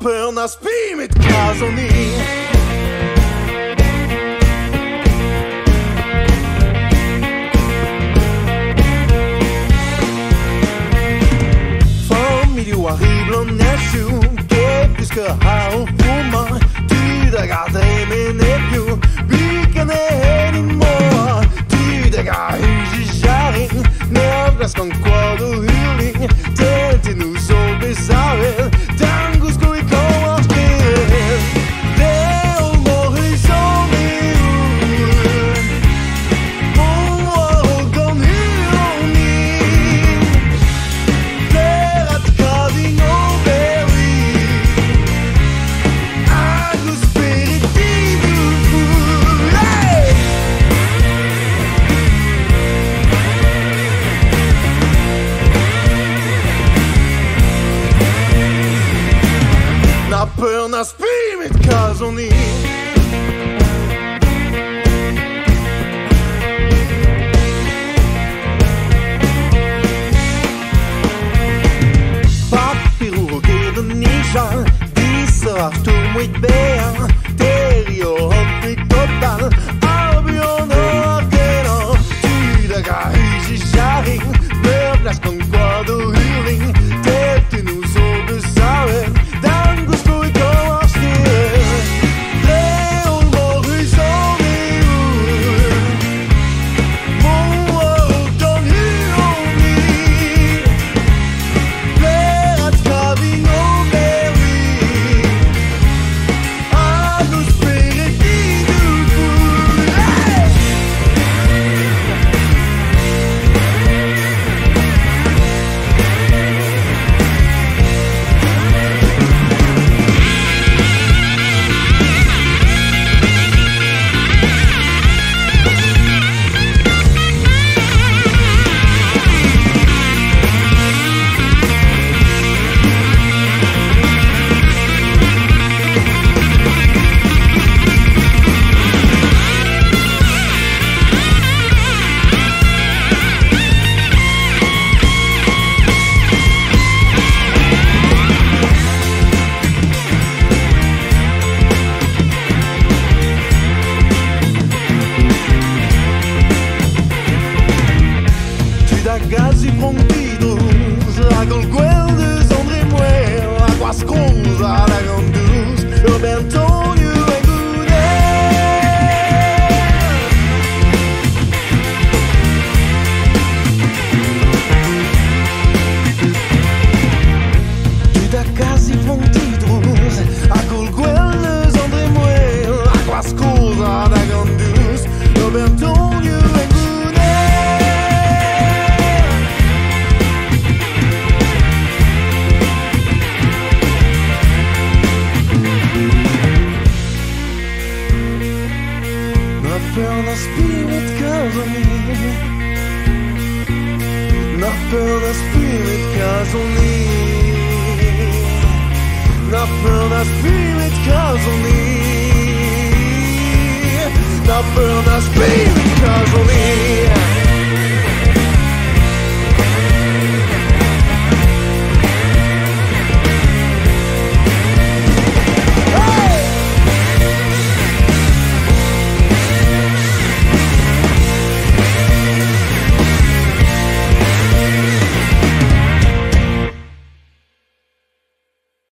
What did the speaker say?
Napełna spimy tkazony. Familju horrible nessu, plus que hou pour moi. Tu te garder mes nephews, vi kan in more. Tu te garder jaring, nervös con quadro hurling. Tälte nu så besarre, tango ska vi komma till. Det och morgon som är ur. Morgon hur ni. För att kaving och berry. Agus spiritivo full. Hey! Napełna spimy tkazony. Papiru geben nischan, diese Achtung mit Bär, Terio und mit Total, Albion ordeno, Tüdaga Hüsischaring, Möblas con quadro hurling, Täte nu so besauer, dann gust du ich auch still. Leo morgen som i ur, morgon hur ni. För att kaving och berry, Agus spiritivo full. Hey! Gazzi prontidos, agol gueldes André Muel, aguas cruza la grandus, Robertonio e Gudel. Tu da Gazzi prontidos, agol gueldes André Muel, aguas cruza la grandus, Robertonio e Gudel. Napełna spimy tkazony. Napełna spimy tkazony. Napełna spimy tkazony. Napełna spimy tkazony.